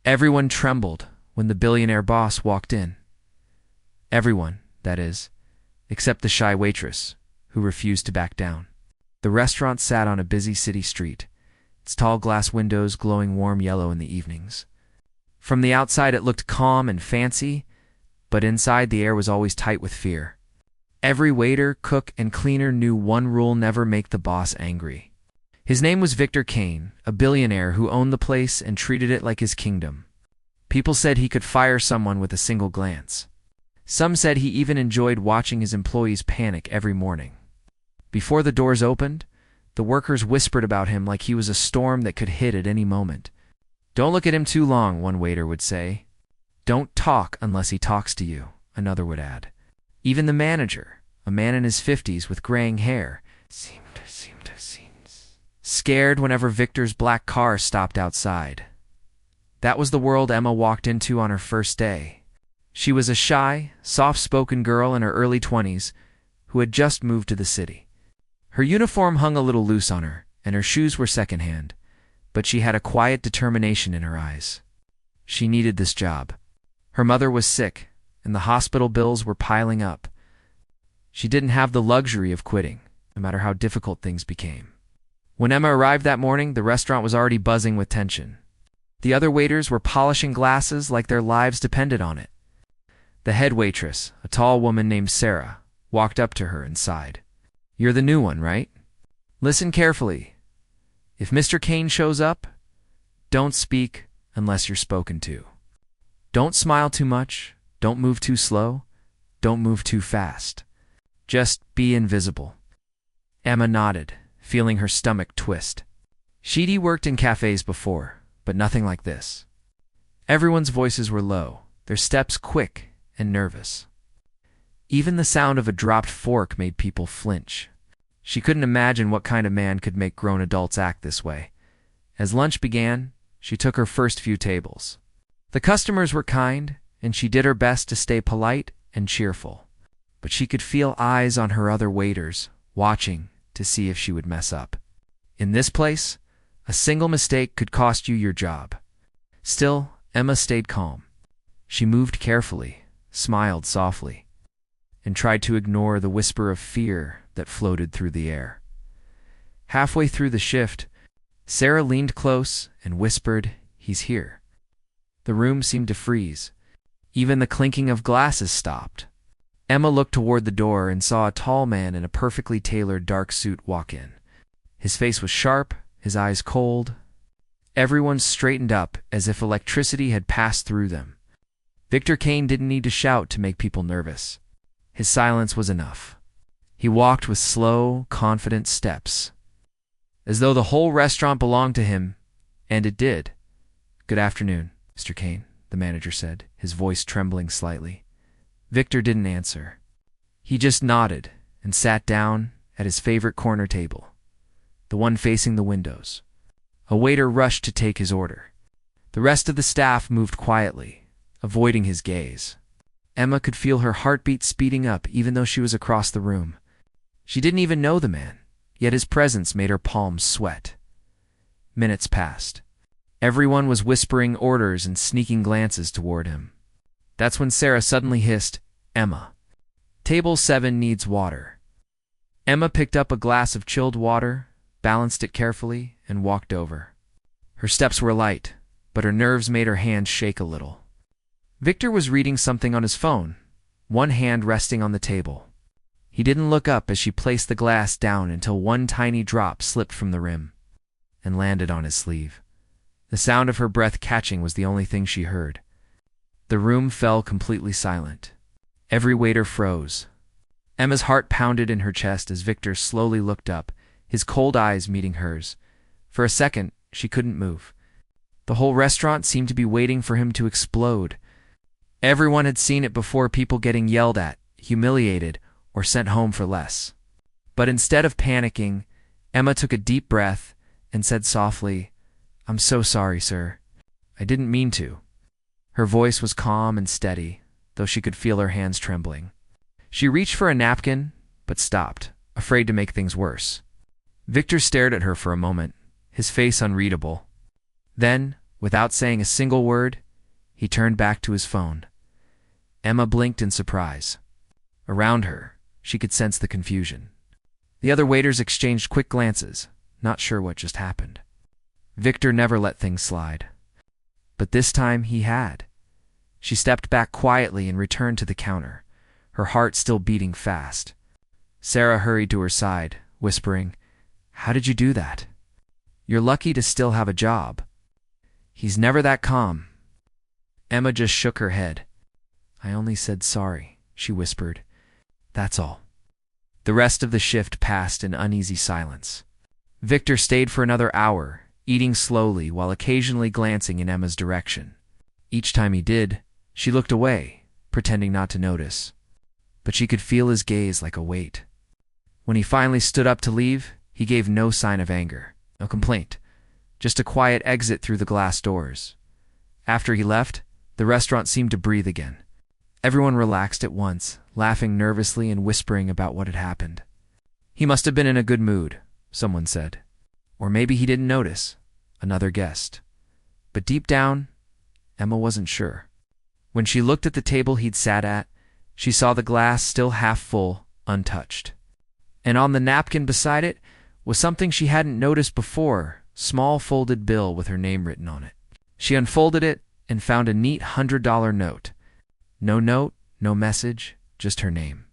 Everyone trembled when the billionaire boss walked in. Everyone, that is, except the shy waitress, who refused to back down. The restaurant sat on a busy city street, its tall glass windows glowing warm yellow in the evenings. From the outside it looked calm and fancy, but inside the air was always tight with fear. Every waiter, cook, and cleaner knew one rule: never make the boss angry. His name was Victor Kane, a billionaire who owned the place and treated it like his kingdom. People said he could fire someone with a single glance. Some said he even enjoyed watching his employees panic every morning. Before the doors opened, the workers whispered about him like he was a storm that could hit at any moment. "Don't look at him too long," one waiter would say. "Don't talk unless he talks to you," another would add. Even the manager, a man in his 50s with graying hair, seemed scared whenever Victor's black car stopped outside. That was the world Emma walked into on her first day. She was a shy, soft-spoken girl in her early 20s who had just moved to the city. Her uniform hung a little loose on her, and her shoes were secondhand, but she had a quiet determination in her eyes. She needed this job. Her mother was sick, and the hospital bills were piling up. She didn't have the luxury of quitting, no matter how difficult things became. When Emma arrived that morning, the restaurant was already buzzing with tension. The other waiters were polishing glasses like their lives depended on it. The head waitress, a tall woman named Sarah, walked up to her and sighed. "You're the new one, right? Listen carefully. If Mr. Kane shows up, don't speak unless you're spoken to. Don't smile too much, don't move too slow, don't move too fast. Just be invisible." Emma nodded, feeling her stomach twist. She'd worked in cafes before, but nothing like this. Everyone's voices were low, their steps quick and nervous. Even the sound of a dropped fork made people flinch. She couldn't imagine what kind of man could make grown adults act this way. As lunch began, she took her first few tables. The customers were kind, and she did her best to stay polite and cheerful. But she could feel eyes on her other waiters, watching to see if she would mess up. In this place, a single mistake could cost you your job. Still, Emma stayed calm. She moved carefully, smiled softly, and tried to ignore the whisper of fear that floated through the air. Halfway through the shift, Sarah leaned close and whispered, "He's here." The room seemed to freeze. Even the clinking of glasses stopped. Emma looked toward the door and saw a tall man in a perfectly tailored dark suit walk in. His face was sharp, his eyes cold. Everyone straightened up as if electricity had passed through them. Victor Kane didn't need to shout to make people nervous. His silence was enough. He walked with slow, confident steps, as though the whole restaurant belonged to him, and it did. "Good afternoon, Mr. Kane," the manager said, his voice trembling slightly. Victor didn't answer. He just nodded and sat down at his favorite corner table, the one facing the windows. A waiter rushed to take his order. The rest of the staff moved quietly, avoiding his gaze. Emma could feel her heartbeat speeding up even though she was across the room. She didn't even know the man, yet his presence made her palms sweat. Minutes passed. Everyone was whispering orders and sneaking glances toward him. That's when Sarah suddenly hissed, "Emma, Table 7 needs water." Emma picked up a glass of chilled water, balanced it carefully, and walked over. Her steps were light, but her nerves made her hands shake a little. Victor was reading something on his phone, one hand resting on the table. He didn't look up as she placed the glass down until one tiny drop slipped from the rim and landed on his sleeve. The sound of her breath catching was the only thing she heard. The room fell completely silent. Every waiter froze. Emma's heart pounded in her chest as Victor slowly looked up, his cold eyes meeting hers. For a second, she couldn't move. The whole restaurant seemed to be waiting for him to explode. Everyone had seen it before, people getting yelled at, humiliated, or sent home for less. But instead of panicking, Emma took a deep breath and said softly, "I'm so sorry, sir. I didn't mean to." Her voice was calm and steady, though she could feel her hands trembling. She reached for a napkin, but stopped, afraid to make things worse. Victor stared at her for a moment, his face unreadable. Then, Without saying a single word, he turned back to his phone. Emma blinked in surprise. Around her, she could sense the confusion. The other waiters exchanged quick glances, not sure what just happened. Victor never let things slide. But this time he had. She stepped back quietly and returned to the counter, her heart still beating fast. Sarah hurried to her side, whispering, "How did you do that? You're lucky to still have a job." "He's never that calm." Emma just shook her head. "I only said sorry," she whispered. "That's all." The rest of the shift passed in uneasy silence. Victor stayed for another hour, eating slowly while occasionally glancing in Emma's direction. Each time he did, she looked away, pretending not to notice. But she could feel his gaze like a weight. When he finally stood up to leave, he gave no sign of anger, no complaint, just a quiet exit through the glass doors. After he left, the restaurant seemed to breathe again. Everyone relaxed at once, laughing nervously and whispering about what had happened. "He must have been in a good mood," someone said. "Or maybe he didn't notice," another guessed. But deep down, Emma wasn't sure. When she looked at the table he'd sat at, she saw the glass still half full, untouched. And on the napkin beside it was something she hadn't noticed before, small folded bill with her name written on it. She unfolded it and found a neat $100 note. No note, no message, just her name.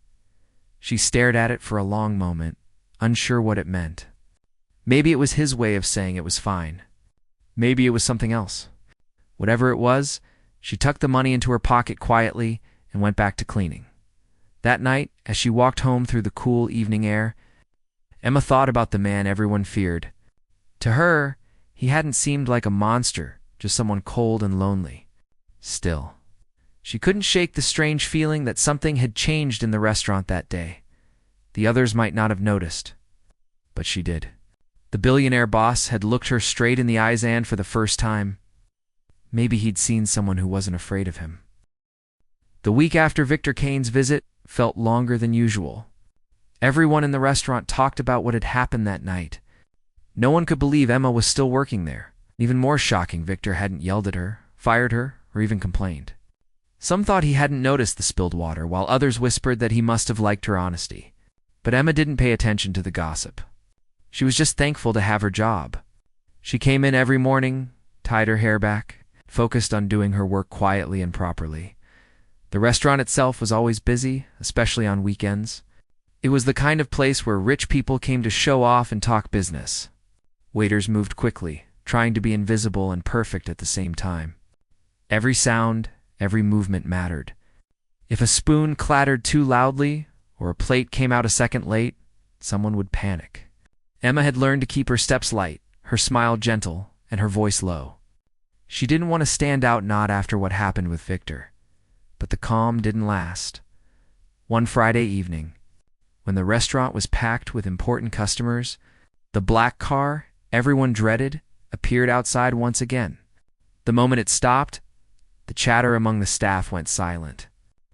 She stared at it for a long moment, unsure what it meant. Maybe it was his way of saying it was fine. Maybe it was something else. Whatever it was, she tucked the money into her pocket quietly and went back to cleaning. That night, as she walked home through the cool evening air, Emma thought about the man everyone feared. To her, he hadn't seemed like a monster, just someone cold and lonely. Still, she couldn't shake the strange feeling that something had changed in the restaurant that day. The others might not have noticed, but she did. The billionaire boss had looked her straight in the eyes and for the first time. Maybe he'd seen someone who wasn't afraid of him. The week after Victor Kane's visit felt longer than usual. Everyone in the restaurant talked about what had happened that night. No one could believe Emma was still working there. Even more shocking, Victor hadn't yelled at her, fired her, or even complained. Some thought he hadn't noticed the spilled water, while others whispered that he must have liked her honesty. But Emma didn't pay attention to the gossip. She was just thankful to have her job. She came in every morning, tied her hair back, focused on doing her work quietly and properly. The restaurant itself was always busy, especially on weekends. It was the kind of place where rich people came to show off and talk business. Waiters moved quickly, trying to be invisible and perfect at the same time. Every sound, every movement mattered. If a spoon clattered too loudly or a plate came out a second late, someone would panic. Emma had learned to keep her steps light, her smile gentle, and her voice low. She didn't want to stand out not after what happened with Victor. But the calm didn't last. One Friday evening, when the restaurant was packed with important customers, the black car everyone dreaded appeared outside once again. The moment it stopped, the chatter among the staff went silent.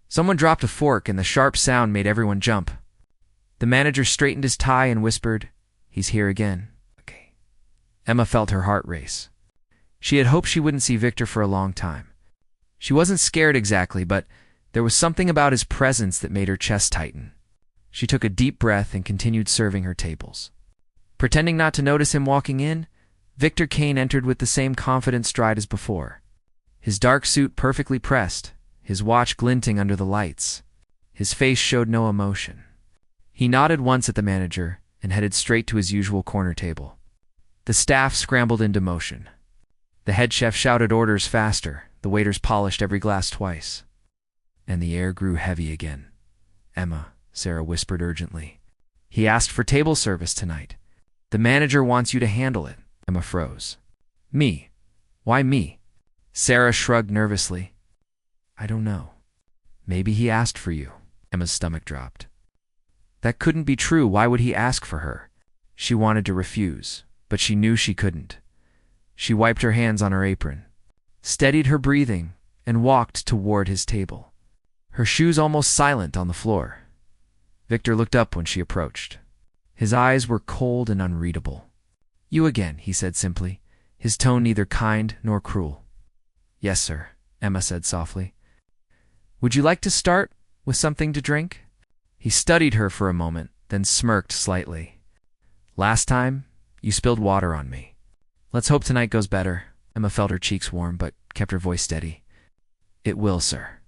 Someone dropped a fork and the sharp sound made everyone jump. The manager straightened his tie and whispered, "He's here again." Okay. Emma felt her heart race. She had hoped she wouldn't see Victor for a long time. She wasn't scared exactly, but there was something about his presence that made her chest tighten. She took a deep breath and continued serving her tables. Pretending not to notice him walking in, Victor Kane entered with the same confident stride as before. His dark suit perfectly pressed, his watch glinting under the lights. His face showed no emotion. He nodded once at the manager and headed straight to his usual corner table. The staff scrambled into motion. The head chef shouted orders faster. The waiters polished every glass twice. And the air grew heavy again. "Emma," Sarah whispered urgently. "He asked for table service tonight. The manager wants you to handle it." Emma froze. "Me? Why me?" Sarah shrugged nervously. "I don't know. Maybe he asked for you." Emma's stomach dropped. That couldn't be true. Why would he ask for her? She wanted to refuse, but she knew she couldn't. She wiped her hands on her apron, steadied her breathing, and walked toward his table, her shoes almost silent on the floor. Victor looked up when she approached. His eyes were cold and unreadable. "You again," he said simply. his tone neither kind nor cruel. "Yes, sir," Emma said softly. "Would you like to start with something to drink?" He studied her for a moment, then smirked slightly. "Last time, you spilled water on me. Let's hope tonight goes better." Emma felt her cheeks warm, but kept her voice steady. "It will, sir."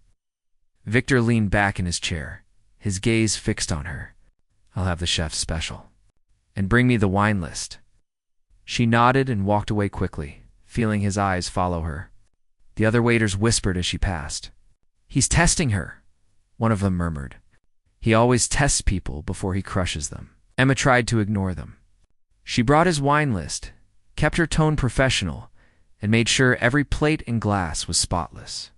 Victor leaned back in his chair, his gaze fixed on her. "I'll have the chef's special. And bring me the wine list." She nodded and walked away quickly, feeling his eyes follow her. The other waiters whispered as she passed. "He's testing her," one of them murmured. "He always tests people before he crushes them." Emma tried to ignore them. She brought his wine list, kept her tone professional, and made sure every plate and glass was spotless.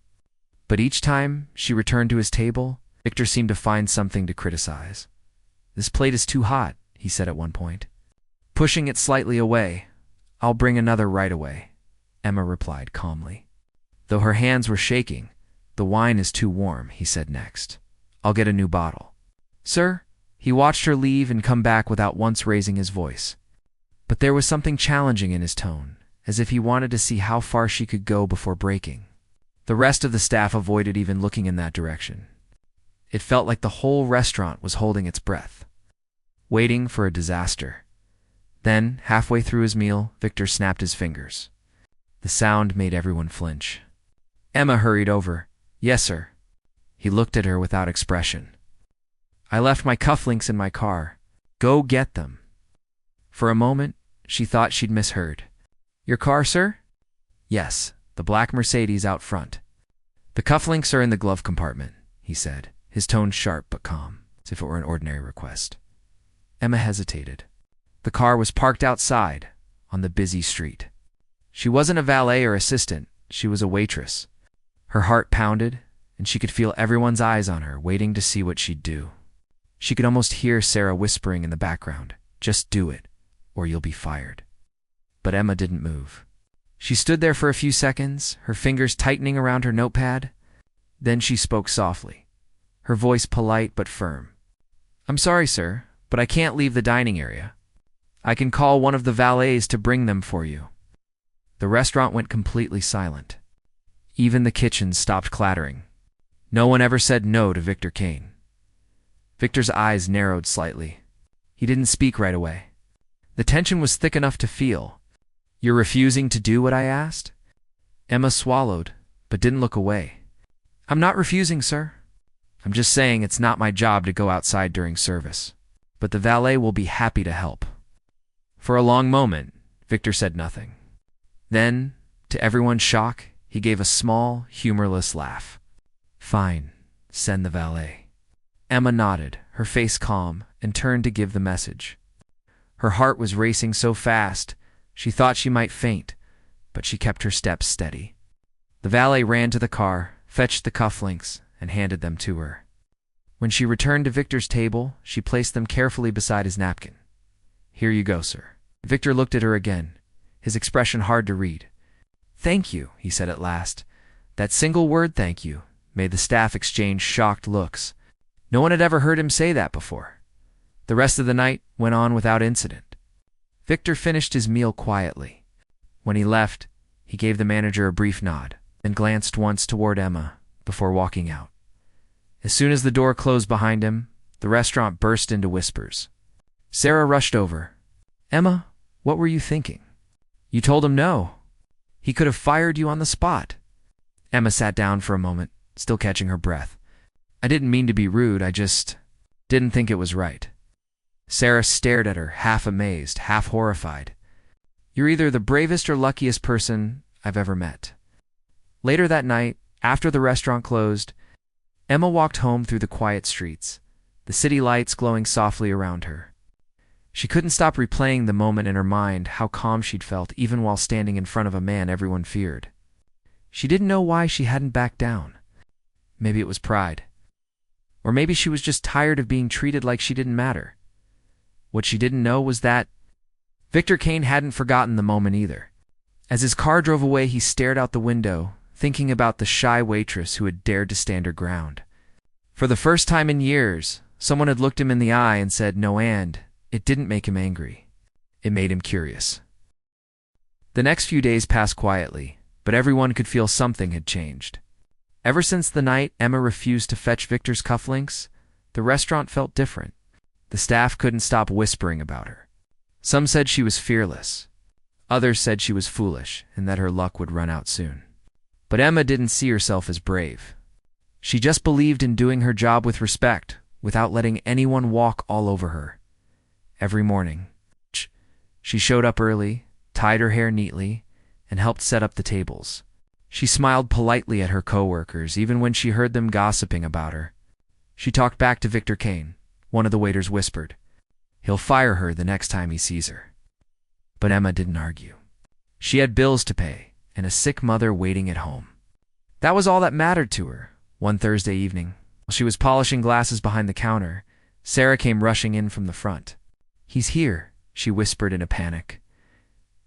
But each time she returned to his table, Victor seemed to find something to criticize. "This plate is too hot," he said at one point. Pushing it slightly away, "I'll bring another right away," Emma replied calmly. Though her hands were shaking, "The wine is too warm," he said next. "I'll get a new bottle." "Sir?" He watched her leave and come back without once raising his voice. But there was something challenging in his tone, as if he wanted to see how far she could go before breaking. The rest of the staff avoided even looking in that direction. It felt like the whole restaurant was holding its breath, waiting for a disaster. Then, halfway through his meal, Victor snapped his fingers. The sound made everyone flinch. Emma hurried over. "Yes, sir." He looked at her without expression. "I left my cufflinks in my car. Go get them." For a moment, she thought she'd misheard. "Your car, sir?" "Yes, the black Mercedes out front." "The cufflinks are in the glove compartment," he said, his tone sharp but calm, as if it were an ordinary request. Emma hesitated. The car was parked outside, on the busy street. She wasn't a valet or assistant, she was a waitress. Her heart pounded, and she could feel everyone's eyes on her, waiting to see what she'd do. She could almost hear Sarah whispering in the background, "Just do it, or you'll be fired." But Emma didn't move. She stood there for a few seconds, her fingers tightening around her notepad. Then she spoke softly, her voice polite but firm. "I'm sorry, sir, but I can't leave the dining area. I can call one of the valets to bring them for you." The restaurant went completely silent. Even the kitchen stopped clattering. No one ever said no to Victor Kane. Victor's eyes narrowed slightly. He didn't speak right away. The tension was thick enough to feel. "You're refusing to do what I asked?" Emma swallowed, but didn't look away. "I'm not refusing, sir. I'm just saying it's not my job to go outside during service. But the valet will be happy to help." For a long moment, Victor said nothing. Then, to everyone's shock, he gave a small, humorless laugh. "Fine, send the valet." Emma nodded, her face calm, and turned to give the message. Her heart was racing so fast, she thought she might faint, but she kept her steps steady. The valet ran to the car, fetched the cufflinks, and handed them to her. When she returned to Victor's table, she placed them carefully beside his napkin. "Here you go, sir." Victor looked at her again, his expression hard to read. "Thank you," he said at last. That single word, "thank you," made the staff exchange shocked looks. No one had ever heard him say that before. The rest of the night went on without incident. Victor finished his meal quietly. When he left, he gave the manager a brief nod, then glanced once toward Emma before walking out. As soon as the door closed behind him, the restaurant burst into whispers. Sarah rushed over. "Emma, what were you thinking? You told him no. He could have fired you on the spot." Emma sat down for a moment, still catching her breath. "I didn't mean to be rude, I just didn't think it was right." Sarah stared at her, half amazed, half horrified. "You're either the bravest or luckiest person I've ever met." Later that night, after the restaurant closed, Emma walked home through the quiet streets, the city lights glowing softly around her. She couldn't stop replaying the moment in her mind, how calm she'd felt even while standing in front of a man everyone feared. She didn't know why she hadn't backed down. Maybe it was pride. Or maybe she was just tired of being treated like she didn't matter. What she didn't know was that Victor Kane hadn't forgotten the moment either. As his car drove away, he stared out the window, thinking about the shy waitress who had dared to stand her ground. For the first time in years, someone had looked him in the eye and said no, and it didn't make him angry. It made him curious. The next few days passed quietly, but everyone could feel something had changed. Ever since the night Emma refused to fetch Victor's cufflinks, the restaurant felt different. The staff couldn't stop whispering about her. Some said she was fearless. Others said she was foolish and that her luck would run out soon. But Emma didn't see herself as brave. She just believed in doing her job with respect, without letting anyone walk all over her. Every morning, she showed up early, tied her hair neatly, and helped set up the tables. She smiled politely at her coworkers, even when she heard them gossiping about her. She talked back to Victor Kane. One of the waiters whispered, "He'll fire her the next time he sees her." But Emma didn't argue. She had bills to pay and a sick mother waiting at home. That was all that mattered to her. One Thursday evening, while she was polishing glasses behind the counter, Sarah came rushing in from the front. "He's here," she whispered in a panic.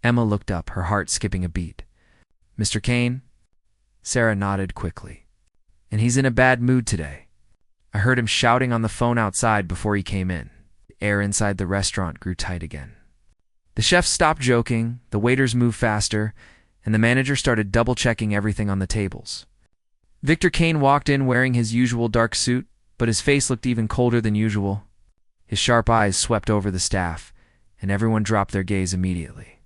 Emma looked up, her heart skipping a beat. "Mr. Kane?" Sarah nodded quickly. "And he's in a bad mood today. I heard him shouting on the phone outside before he came in." The air inside the restaurant grew tight again. The chefs stopped joking, the waiters moved faster, and the manager started double-checking everything on the tables. Victor Kane walked in wearing his usual dark suit, but his face looked even colder than usual. His sharp eyes swept over the staff, and everyone dropped their gaze immediately.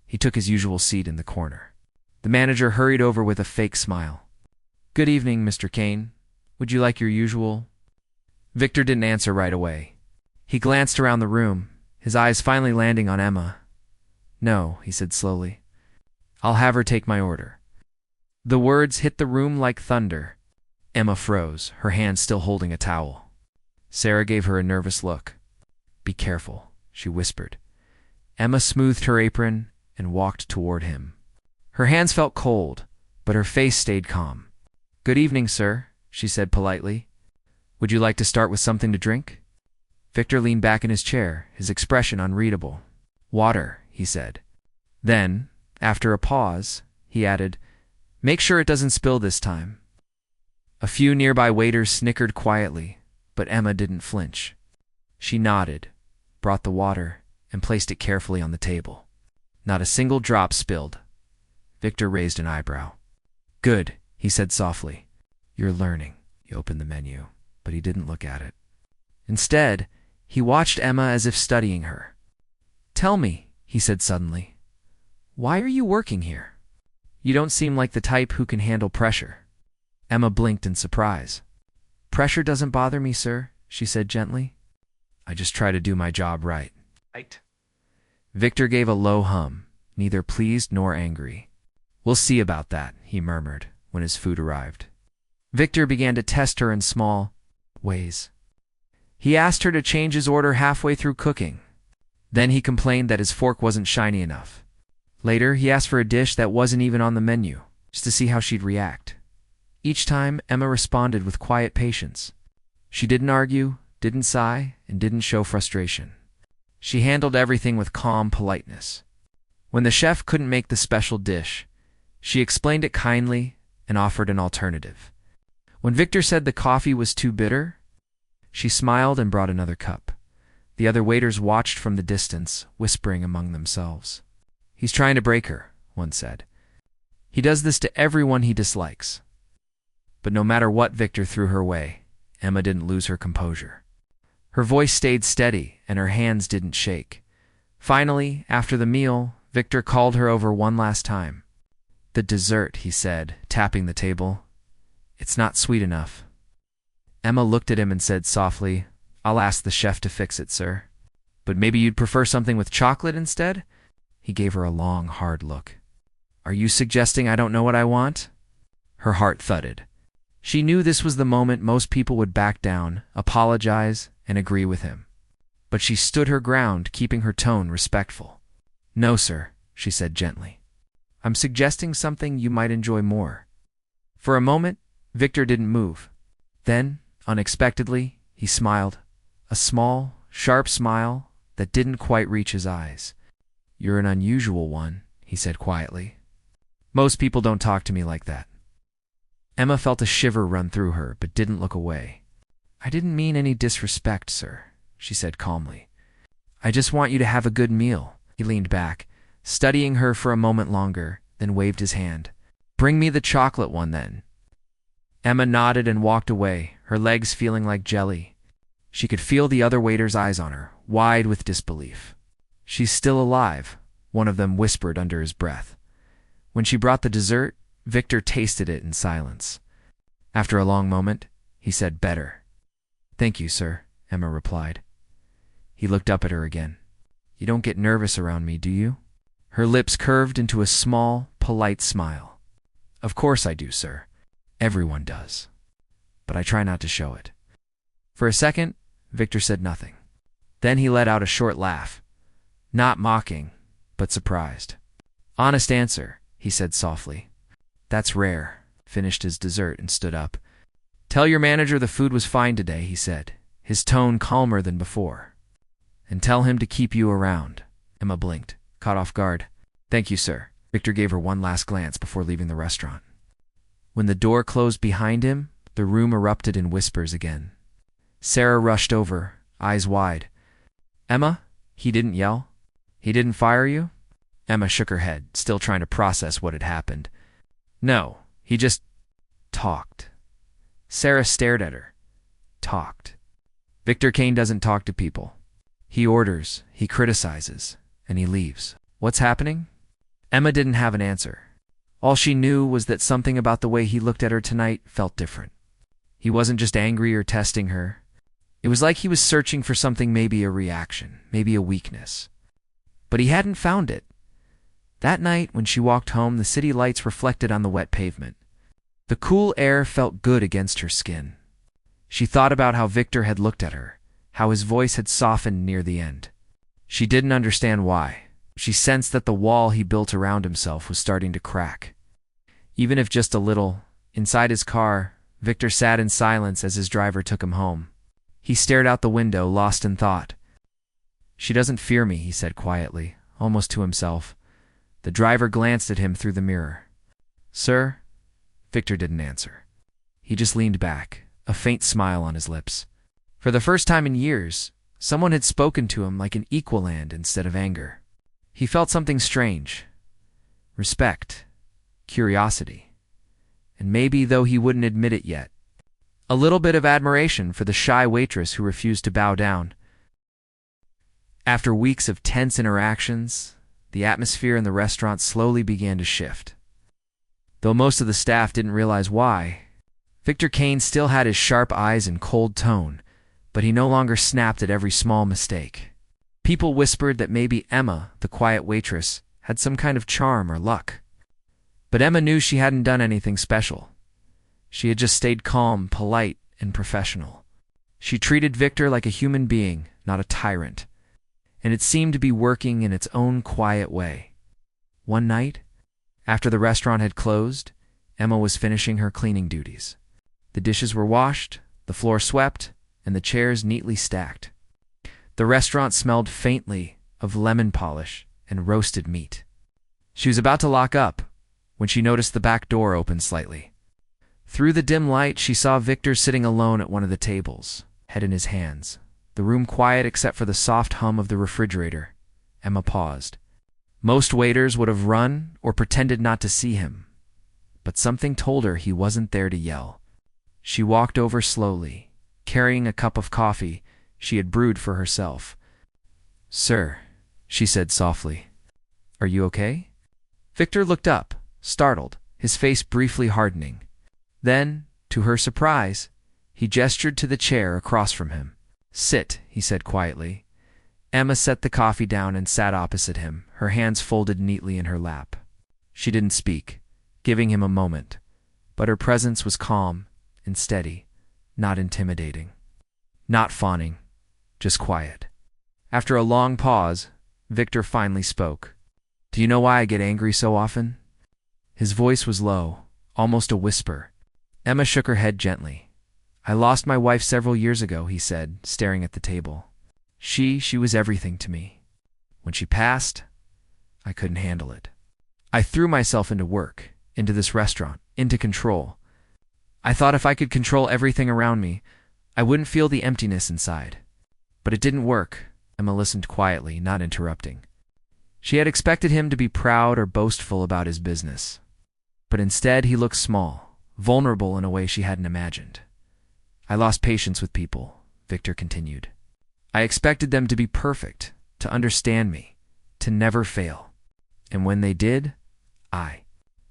He took his usual seat in the corner. The manager hurried over with a fake smile. "Good evening, Mr. Kane. Would you like your usual?" Victor didn't answer right away. He glanced around the room, his eyes finally landing on Emma. "No," he said slowly. "I'll have her take my order." The words hit the room like thunder. Emma froze, her hand still holding a towel. Sarah gave her a nervous look. "Be careful," she whispered. Emma smoothed her apron and walked toward him. Her hands felt cold, but her face stayed calm. "Good evening, sir," she said politely. "Would you like to start with something to drink?" Victor leaned back in his chair, his expression unreadable. "Water," he said. Then, after a pause, he added, "Make sure it doesn't spill this time." A few nearby waiters snickered quietly, but Emma didn't flinch. She nodded, brought the water, and placed it carefully on the table. Not a single drop spilled. Victor raised an eyebrow. "Good," he said softly. "You're learning." He opened the menu, but he didn't look at it. Instead, he watched Emma as if studying her. "Tell me," he said suddenly, "why are you working here? You don't seem like the type who can handle pressure." Emma blinked in surprise. "Pressure doesn't bother me, sir," she said gently. "I just try to do my job right." Victor gave a low hum, neither pleased nor angry. "We'll see about that," he murmured when his food arrived. Victor began to test her in small ways. He asked her to change his order halfway through cooking. Then he complained that his fork wasn't shiny enough. Later, he asked for a dish that wasn't even on the menu, just to see how she'd react. Each time, Emma responded with quiet patience. She didn't argue, didn't sigh, and didn't show frustration. She handled everything with calm politeness. When the chef couldn't make the special dish, she explained it kindly and offered an alternative. When Victor said the coffee was too bitter, she smiled and brought another cup. The other waiters watched from the distance, whispering among themselves. "He's trying to break her," one said. "He does this to everyone he dislikes." But no matter what Victor threw her way, Emma didn't lose her composure. Her voice stayed steady, and her hands didn't shake. Finally, after the meal, Victor called her over one last time. "The dessert," he said, tapping the table. "It's not sweet enough." Emma looked at him and said softly, "I'll ask the chef to fix it, sir. But maybe you'd prefer something with chocolate instead?" He gave her a long, hard look. "Are you suggesting I don't know what I want?" Her heart thudded. She knew this was the moment most people would back down, apologize, and agree with him. But she stood her ground, keeping her tone respectful. "No, sir," she said gently. "I'm suggesting something you might enjoy more." For a moment, Victor didn't move. Then, unexpectedly, he smiled. A small, sharp smile that didn't quite reach his eyes. "You're an unusual one," he said quietly. "Most people don't talk to me like that." Emma felt a shiver run through her, but didn't look away. "I didn't mean any disrespect, sir," she said calmly. "I just want you to have a good meal." He leaned back, studying her for a moment longer, then waved his hand. "Bring me the chocolate one, then." Emma nodded and walked away, her legs feeling like jelly. She could feel the other waiter's eyes on her, wide with disbelief. "She's still alive," one of them whispered under his breath. When she brought the dessert, Victor tasted it in silence. After a long moment, he said, "Better." "Thank you, sir," Emma replied. He looked up at her again. "You don't get nervous around me, do you?" Her lips curved into a small, polite smile. "Of course I do, sir. Everyone does. But I try not to show it." For a second, Victor said nothing. Then he let out a short laugh. Not mocking, but surprised. "Honest answer," he said softly. "That's rare," finished his dessert and stood up. "Tell your manager the food was fine today," he said, his tone calmer than before. "And tell him to keep you around." Emma blinked, caught off guard. "Thank you, sir." Victor gave her one last glance before leaving the restaurant. When the door closed behind him, the room erupted in whispers again. Sarah rushed over, eyes wide. "Emma, he didn't yell? He didn't fire you?" Emma shook her head, still trying to process what had happened. "No, he just talked." Sarah stared at her. Talked. "Victor Kane doesn't talk to people. He orders, he criticizes, and he leaves." "What's happening?" Emma didn't have an answer. All she knew was that something about the way he looked at her tonight felt different. He wasn't just angry or testing her. It was like he was searching for something, maybe a reaction, maybe a weakness. But he hadn't found it. That night, when she walked home, the city lights reflected on the wet pavement. The cool air felt good against her skin. She thought about how Victor had looked at her, how his voice had softened near the end. She didn't understand why. She sensed that the wall he built around himself was starting to crack. Even if just a little, inside his car, Victor sat in silence as his driver took him home. He stared out the window, lost in thought. "She doesn't fear me," he said quietly, almost to himself. The driver glanced at him through the mirror. "Sir?" Victor didn't answer. He just leaned back, a faint smile on his lips. For the first time in years, someone had spoken to him like an equal and instead of anger. He felt something strange. Respect. Curiosity. And maybe, though he wouldn't admit it yet, a little bit of admiration for the shy waitress who refused to bow down. After weeks of tense interactions, the atmosphere in the restaurant slowly began to shift. Though most of the staff didn't realize why, Victor Kane still had his sharp eyes and cold tone, but he no longer snapped at every small mistake. People whispered that maybe Emma, the quiet waitress, had some kind of charm or luck. But Emma knew she hadn't done anything special. She had just stayed calm, polite, and professional. She treated Victor like a human being, not a tyrant. And it seemed to be working in its own quiet way. One night, after the restaurant had closed, Emma was finishing her cleaning duties. The dishes were washed, the floor swept, and the chairs neatly stacked. The restaurant smelled faintly of lemon polish and roasted meat. She was about to lock up when she noticed the back door open slightly. Through the dim light, she saw Victor sitting alone at one of the tables, head in his hands. The room quiet except for the soft hum of the refrigerator. Emma paused. Most waiters would have run or pretended not to see him, but something told her he wasn't there to yell. She walked over slowly, carrying a cup of coffee she had brewed for herself. "Sir," she said softly, "are you okay?" Victor looked up, startled, his face briefly hardening. Then, to her surprise, he gestured to the chair across from him. "Sit," he said quietly. Emma set the coffee down and sat opposite him, her hands folded neatly in her lap. She didn't speak, giving him a moment, but her presence was calm and steady, not intimidating, not fawning, just quiet. After a long pause, Victor finally spoke. "Do you know why I get angry so often?" His voice was low, almost a whisper. Emma shook her head gently. "I lost my wife several years ago," he said, staring at the table. She was everything to me. When she passed, I couldn't handle it. I threw myself into work, into this restaurant, into control. I thought if I could control everything around me, I wouldn't feel the emptiness inside. But it didn't work." Emma listened quietly, not interrupting. She had expected him to be proud or boastful about his business. But instead he looked small, vulnerable in a way she hadn't imagined. I lost patience with people, Victor continued. I expected them to be perfect, to understand me, to never fail. And when they did,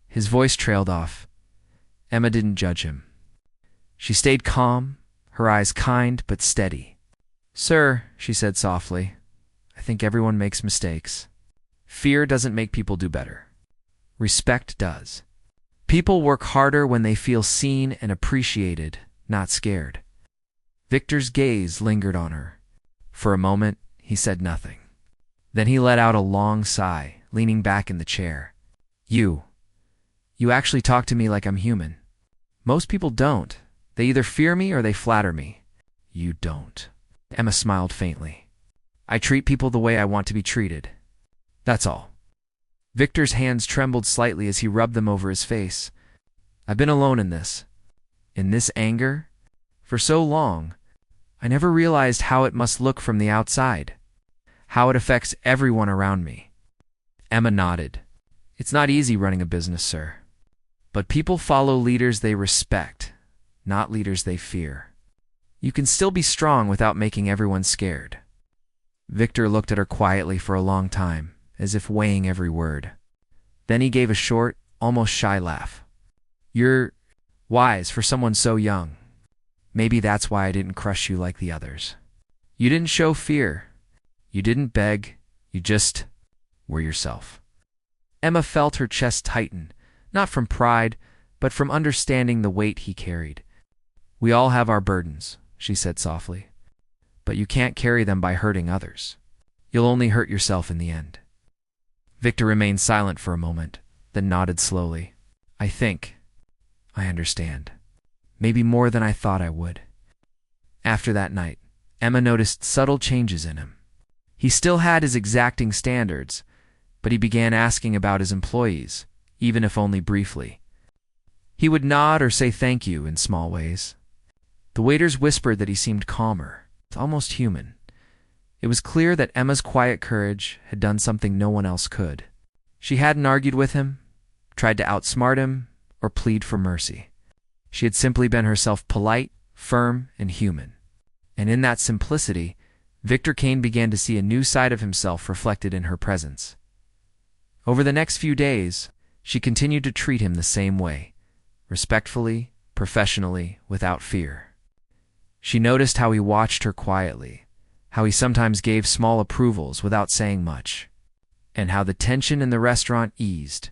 His voice trailed off. Emma didn't judge him. She stayed calm, her eyes kind but steady. Sir, she said softly, I think everyone makes mistakes. Fear doesn't make people do better. Respect does. People work harder when they feel seen and appreciated, not scared. Victor's gaze lingered on her. For a moment, he said nothing. Then he let out a long sigh, leaning back in the chair. You actually talk to me like I'm human. Most people don't. They either fear me or they flatter me. You don't. Emma smiled faintly. I treat people the way I want to be treated. That's all. Victor's hands trembled slightly as he rubbed them over his face. I've been alone in this anger, for so long. I never realized how it must look from the outside, how it affects everyone around me. Emma nodded. It's not easy running a business, sir. But people follow leaders they respect, not leaders they fear. You can still be strong without making everyone scared. Victor looked at her quietly for a long time, as if weighing every word. Then he gave a short, almost shy laugh. You're wise for someone so young. Maybe that's why I didn't crush you like the others. You didn't show fear. You didn't beg. You just were yourself. Emma felt her chest tighten, not from pride, but from understanding the weight he carried. We all have our burdens, she said softly. But you can't carry them by hurting others. You'll only hurt yourself in the end. Victor remained silent for a moment, then nodded slowly. I understand. Maybe more than I thought I would. After that night, Emma noticed subtle changes in him. He still had his exacting standards, but he began asking about his employees, even if only briefly. He would nod or say thank you in small ways. The waiters whispered that he seemed calmer, almost human. It was clear that Emma's quiet courage had done something no one else could. She hadn't argued with him, tried to outsmart him, or plead for mercy. She had simply been herself, polite, firm, and human. And in that simplicity, Victor Kane began to see a new side of himself reflected in her presence. Over the next few days, she continued to treat him the same way, respectfully, professionally, without fear. She noticed how he watched her quietly, how he sometimes gave small approvals without saying much, and how the tension in the restaurant eased.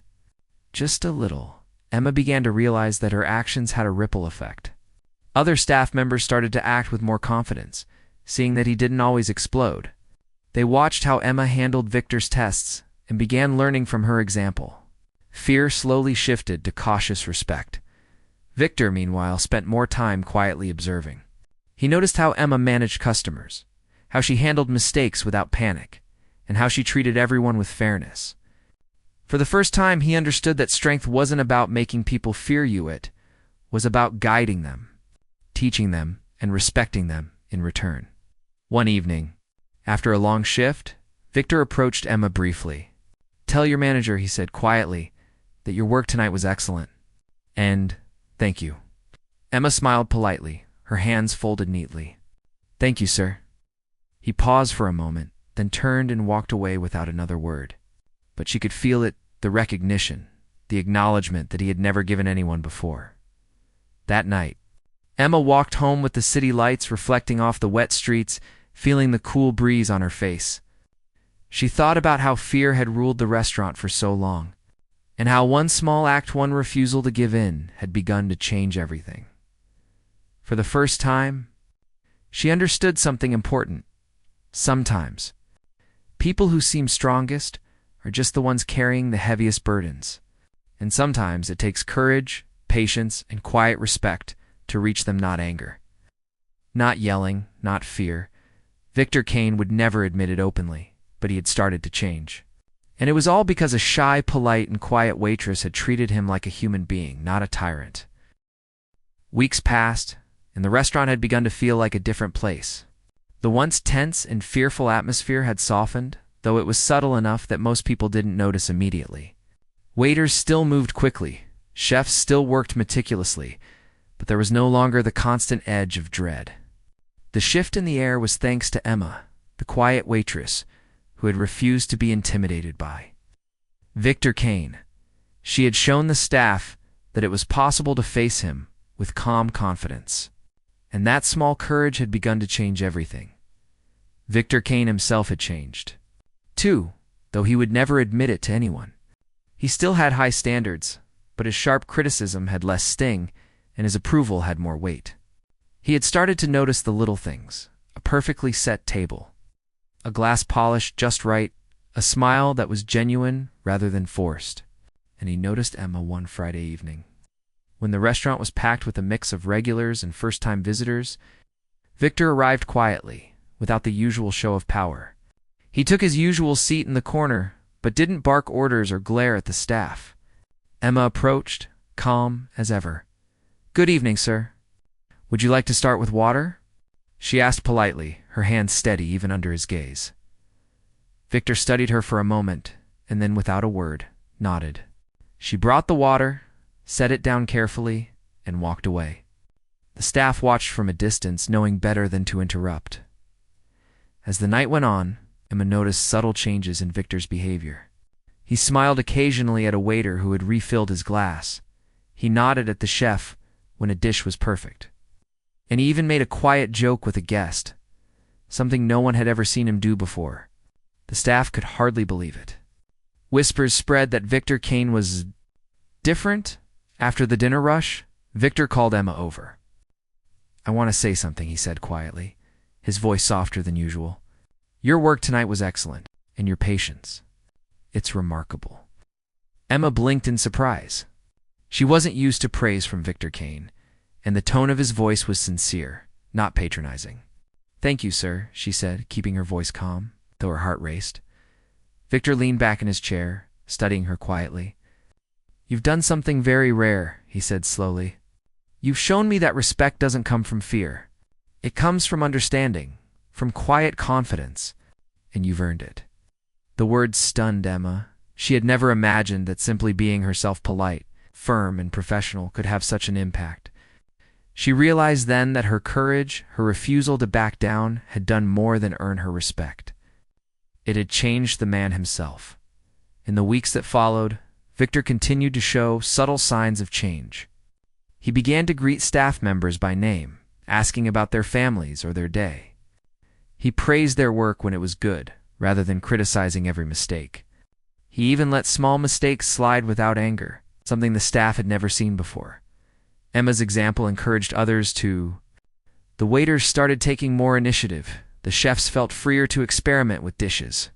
Just a little. Emma began to realize that her actions had a ripple effect. Other staff members started to act with more confidence, seeing that he didn't always explode. They watched how Emma handled Victor's tests and began learning from her example. Fear slowly shifted to cautious respect. Victor, meanwhile, spent more time quietly observing. He noticed how Emma managed customers, how she handled mistakes without panic, and how she treated everyone with fairness. For the first time, he understood that strength wasn't about making people fear you, it was about guiding them, teaching them, and respecting them in return. One evening, after a long shift, Victor approached Emma briefly. Tell your manager, he said quietly, that your work tonight was excellent. And thank you. Emma smiled politely, her hands folded neatly. Thank you, sir. He paused for a moment, then turned and walked away without another word. But she could feel it, the recognition, the acknowledgement that he had never given anyone before. That night, Emma walked home with the city lights reflecting off the wet streets, feeling the cool breeze on her face. She thought about how fear had ruled the restaurant for so long, and how one small act, one refusal to give in, had begun to change everything. For the first time, she understood something important. Sometimes, people who seem strongest are just the ones carrying the heaviest burdens, and sometimes it takes courage, patience, and quiet respect to reach them, not anger. Not yelling, not fear. Victor Kane would never admit it openly, but he had started to change. And it was all because a shy, polite, and quiet waitress had treated him like a human being, not a tyrant. Weeks passed, and the restaurant had begun to feel like a different place. The once tense and fearful atmosphere had softened, though it was subtle enough that most people didn't notice immediately. Waiters still moved quickly, chefs still worked meticulously, but there was no longer the constant edge of dread. The shift in the air was thanks to Emma, the quiet waitress, who had refused to be intimidated by Victor Kane. She had shown the staff that it was possible to face him with calm confidence. And that small courage had begun to change everything. Victor Kane himself had changed, too, though he would never admit it to anyone. He still had high standards, but his sharp criticism had less sting, and his approval had more weight. He had started to notice the little things: a perfectly set table, a glass polished just right, a smile that was genuine rather than forced. And he noticed Emma one Friday evening. When the restaurant was packed with a mix of regulars and first-time visitors, Victor arrived quietly, without the usual show of power. He took his usual seat in the corner, but didn't bark orders or glare at the staff. Emma approached, calm as ever. "Good evening, sir. Would you like to start with water?" she asked politely, her hand steady even under his gaze. Victor studied her for a moment, and then without a word, nodded. She brought the water, set it down carefully, and walked away. The staff watched from a distance, knowing better than to interrupt. As the night went on, Emma noticed subtle changes in Victor's behavior. He smiled occasionally at a waiter who had refilled his glass. He nodded at the chef when a dish was perfect. And he even made a quiet joke with a guest, something no one had ever seen him do before. The staff could hardly believe it. Whispers spread that Victor Kane was different. After the dinner rush, Victor called Emma over. "I want to say something," he said quietly, his voice softer than usual. "Your work tonight was excellent, and your patience. It's remarkable." Emma blinked in surprise. She wasn't used to praise from Victor Kane, and the tone of his voice was sincere, not patronizing. "Thank you, sir," she said, keeping her voice calm, though her heart raced. Victor leaned back in his chair, studying her quietly. "You've done something very rare," he said slowly. "You've shown me that respect doesn't come from fear. It comes from understanding, from quiet confidence, and you've earned it." The words stunned Emma. She had never imagined that simply being herself polite, firm, and professional could have such an impact. She realized then that her courage, her refusal to back down, had done more than earn her respect. It had changed the man himself. In the weeks that followed, Victor continued to show subtle signs of change. He began to greet staff members by name, asking about their families or their day. He praised their work when it was good, rather than criticizing every mistake. He even let small mistakes slide without anger, something the staff had never seen before. Emma's example encouraged others too. The waiters started taking more initiative. The chefs felt freer to experiment with dishes.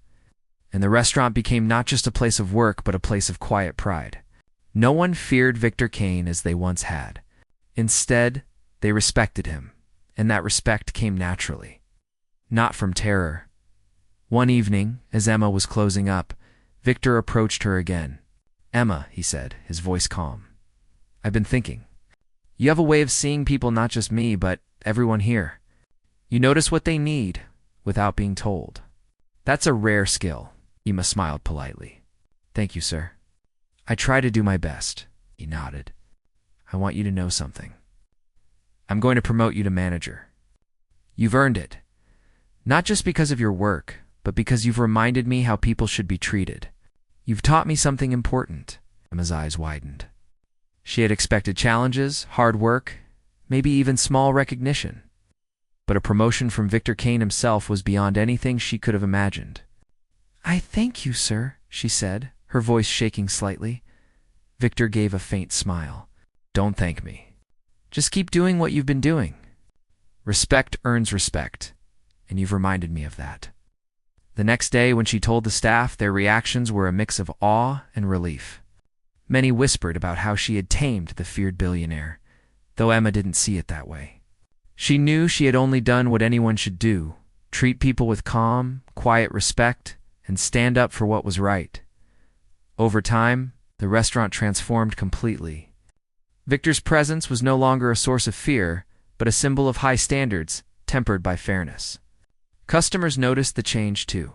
And the restaurant became not just a place of work, but a place of quiet pride. No one feared Victor Kane as they once had. Instead, they respected him, and that respect came naturally, not from terror. One evening, as Emma was closing up, Victor approached her again. "Emma," he said, his voice calm, "I've been thinking. You have a way of seeing people, not just me, but everyone here. You notice what they need without being told. That's a rare skill." Emma smiled politely. "Thank you, sir. I try to do my best." He nodded. "I want you to know something. I'm going to promote you to manager. You've earned it. Not just because of your work, but because you've reminded me how people should be treated. You've taught me something important." Emma's eyes widened. She had expected challenges, hard work, maybe even small recognition. But a promotion from Victor Kane himself was beyond anything she could have imagined. "I thank you, sir," she said, her voice shaking slightly. Victor gave a faint smile. "Don't thank me. Just keep doing what you've been doing. Respect earns respect, and you've reminded me of that." The next day, when she told the staff, their reactions were a mix of awe and relief. Many whispered about how she had tamed the feared billionaire, though Emma didn't see it that way. She knew she had only done what anyone should do: treat people with calm, quiet respect, and stand up for what was right. Over time, the restaurant transformed completely. Victor's presence was no longer a source of fear, but a symbol of high standards, tempered by fairness. Customers noticed the change too.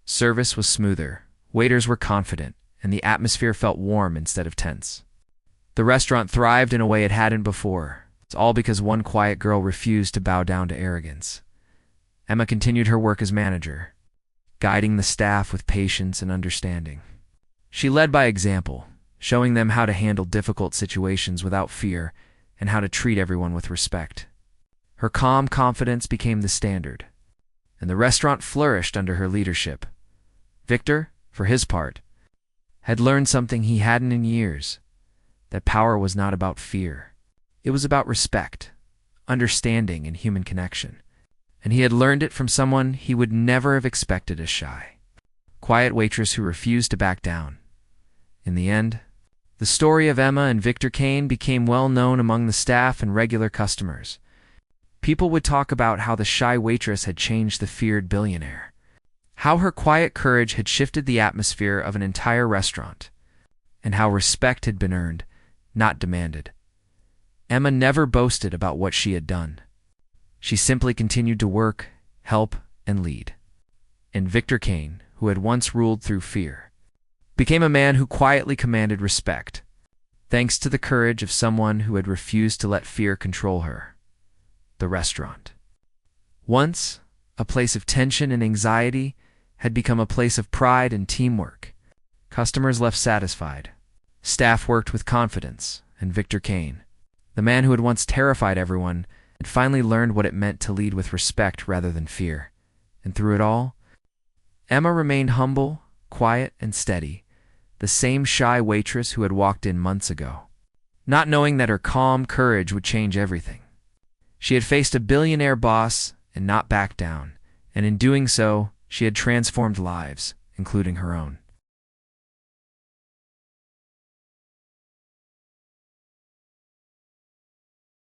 Service was smoother, waiters were confident, and the atmosphere felt warm instead of tense. The restaurant thrived in a way it hadn't before. It's all because one quiet girl refused to bow down to arrogance. Emma continued her work as manager, guiding the staff with patience and understanding. She led by example, showing them how to handle difficult situations without fear and how to treat everyone with respect. Her calm confidence became the standard, and the restaurant flourished under her leadership. Victor, for his part, had learned something he hadn't in years, that power was not about fear. It was about respect, understanding, and human connection. And he had learned it from someone he would never have expected as shy. Quiet waitress who refused to back down. In the end, the story of Emma and Victor Kane became well known among the staff and regular customers. People would talk about how the shy waitress had changed the feared billionaire, how her quiet courage had shifted the atmosphere of an entire restaurant, and how respect had been earned, not demanded. Emma never boasted about what she had done. She simply continued to work, help, and lead. And Victor Kane, who had once ruled through fear, became a man who quietly commanded respect, thanks to the courage of someone who had refused to let fear control her. The restaurant, once a place of tension and anxiety, had become a place of pride and teamwork. Customers left satisfied. Staff worked with confidence, and Victor Kane, the man who had once terrified everyone, had finally learned what it meant to lead with respect rather than fear. And through it all, Emma remained humble, quiet, and steady, the same shy waitress who had walked in months ago, not knowing that her calm courage would change everything. She had faced a billionaire boss and not backed down, and in doing so, she had transformed lives, including her own.